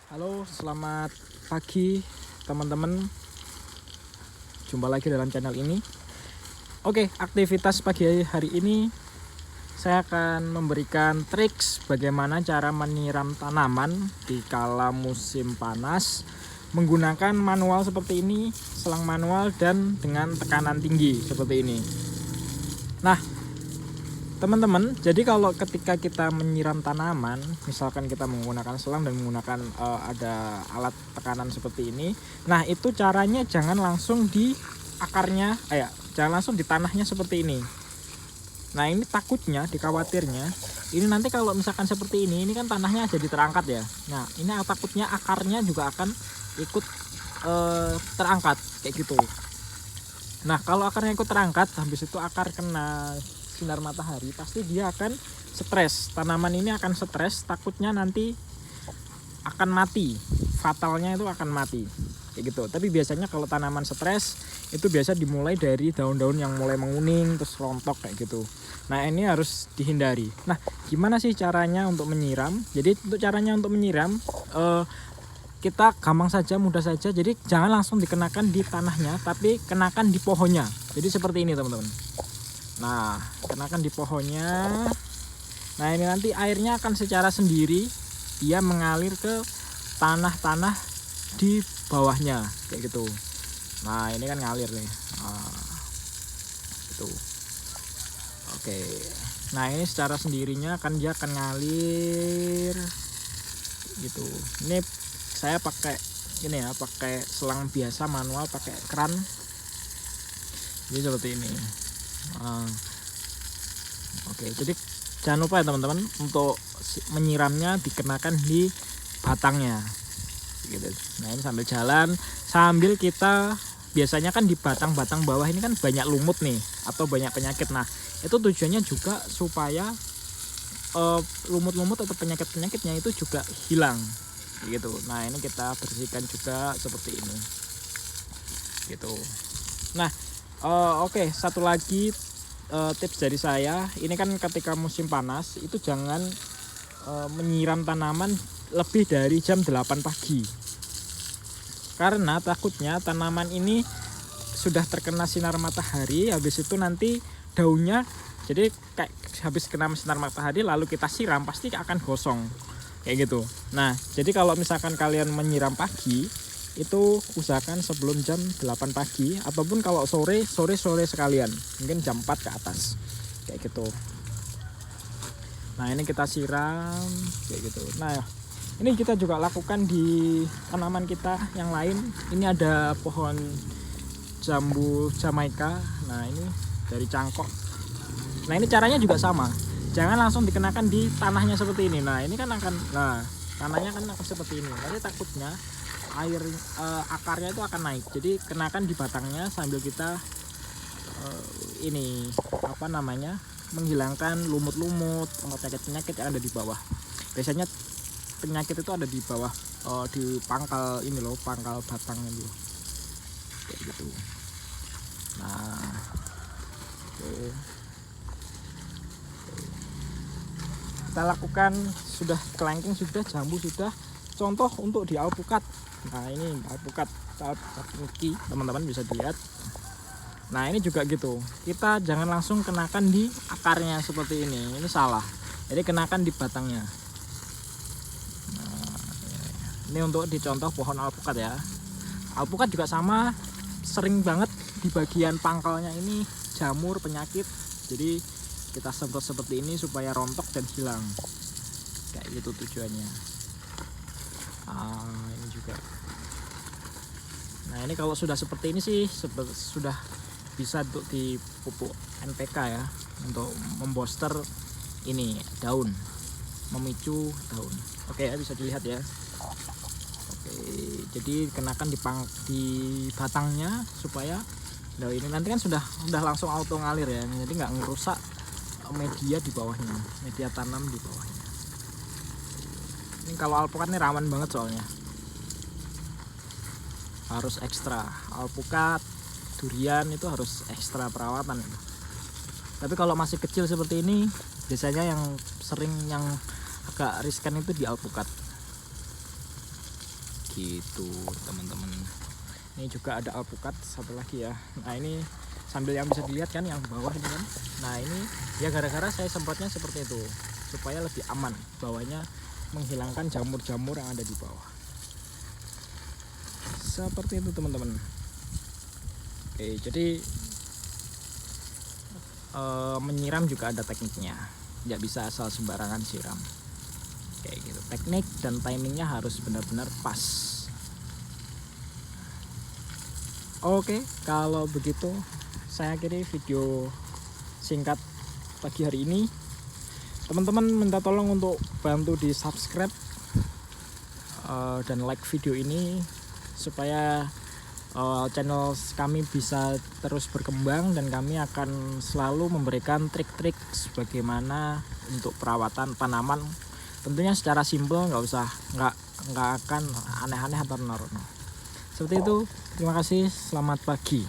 Halo, selamat pagi teman-teman. Jumpa lagi dalam channel ini. Oke, aktivitas pagi hari ini saya akan memberikan triks bagaimana cara menyiram tanaman di kala musim panas menggunakan manual seperti ini, selang manual dan dengan tekanan tinggi seperti ini. Nah, teman-teman, jadi kalau ketika kita menyiram tanaman, misalkan kita menggunakan selang dan menggunakan ada alat tekanan seperti ini, nah itu caranya jangan langsung di akarnya, jangan langsung di tanahnya seperti ini. Nah ini takutnya, dikhawatirnya, ini nanti kalau misalkan seperti ini kan tanahnya jadi terangkat ya. Nah ini takutnya akarnya juga akan ikut terangkat kayak gitu. Nah kalau akarnya ikut terangkat, habis itu akar kena sinar matahari, pasti dia akan stres. Tanaman ini akan stres, takutnya nanti akan mati, fatalnya itu akan mati kayak gitu. Tapi biasanya kalau tanaman stres itu biasa dimulai dari daun-daun yang mulai menguning terus rontok kayak gitu. Nah ini harus dihindari. Nah gimana sih caranya untuk menyiram? Jadi untuk caranya untuk menyiram kita gampang saja, mudah saja. Jadi jangan langsung dikenakan di tanahnya, tapi kenakan di pohonnya. Jadi seperti ini teman-teman. Nah, kenakan di pohonnya. Nah, ini nanti airnya akan secara sendiri dia mengalir ke tanah-tanah di bawahnya kayak gitu. Nah, ini kan ngalir nih. Nah, gitu. Oke. Nah, ini secara sendirinya kan dia akan ngalir gitu. Ini saya pakai ini ya, pakai selang biasa manual, pakai keran. Jadi seperti ini. Oke, jadi jangan lupa ya teman-teman untuk menyiramnya dikenakan di batangnya gitu. Nah ini sambil jalan, sambil kita biasanya kan di batang-batang bawah ini kan banyak lumut nih atau banyak penyakit. Nah itu tujuannya juga supaya lumut-lumut atau penyakit-penyakitnya itu juga hilang gitu. Nah ini kita bersihkan juga seperti ini gitu. Nah oke, satu lagi tips dari saya, ini kan ketika musim panas itu jangan menyiram tanaman lebih dari jam 8 pagi. Karena takutnya tanaman ini sudah terkena sinar matahari, habis itu nanti daunnya jadi kayak habis kena sinar matahari lalu kita siram pasti akan gosong kayak gitu. Nah, jadi kalau misalkan kalian menyiram pagi itu usahakan sebelum jam 8 pagi ataupun kalau sore sekalian, mungkin jam 4 ke atas kayak gitu. Nah ini kita siram kayak gitu. Nah ini kita juga lakukan di tanaman kita yang lain. Ini ada pohon jambu Jamaika. Nah ini dari cangkok. Nah ini caranya juga sama, jangan langsung dikenakan di tanahnya seperti ini. Nah ini kan akan, tanahnya kan akan seperti ini, nanti takutnya air akarnya itu akan naik. Jadi kenakan di batangnya sambil kita menghilangkan lumut-lumut, penyakit-penyakit yang ada di bawah. Biasanya penyakit itu ada di bawah, di pangkal ini loh, pangkal batangnya dulu kayak gitu. Nah kita lakukan, sudah kelengking, sudah jambu, sudah. Contoh untuk di alpukat. Nah ini alpukat Niki, teman-teman bisa dilihat. Nah ini juga gitu, kita jangan langsung kenakan di akarnya seperti ini salah. Jadi kenakan di batangnya. Nah, ini untuk dicontoh pohon alpukat ya. Alpukat juga sama, sering banget di bagian pangkalnya ini jamur, penyakit. Jadi kita semprot seperti ini supaya rontok dan hilang kayak gitu tujuannya. Ini juga. Nah ini kalau sudah seperti ini sih sudah bisa untuk dipupuk NPK ya, untuk membooster ini daun, memicu daun. Oke ya, bisa dilihat ya. Oke, jadi kenakan di batangnya supaya daun ini nanti kan sudah langsung auto ngalir ya, jadi nggak ngerusak media di bawahnya, media tanam di bawahnya. Ini kalau alpukat ini rawan banget soalnya, harus ekstra. Alpukat, durian itu harus ekstra perawatan. Tapi kalau masih kecil seperti ini, biasanya yang agak riskan itu di alpukat. gitu teman-teman. Ini juga ada alpukat satu lagi ya. Nah ini sambil yang bisa dilihat kan yang bawah ini kan. Nah ini ya gara-gara saya semprotnya seperti itu supaya lebih aman bawahnya, menghilangkan jamur-jamur yang ada di bawah. Seperti itu teman-teman. Oke, jadi menyiram juga ada tekniknya, nggak bisa asal sembarangan siram kayak gitu. Teknik dan timingnya harus benar-benar pas. Oke, kalau begitu saya akhiri video singkat pagi hari ini. Teman-teman minta tolong untuk bantu di subscribe dan like video ini supaya channel kami bisa terus berkembang, dan kami akan selalu memberikan trik-trik bagaimana untuk perawatan tanaman, tentunya secara simpel, nggak akan aneh-aneh atau normal. Seperti itu, terima kasih, selamat pagi.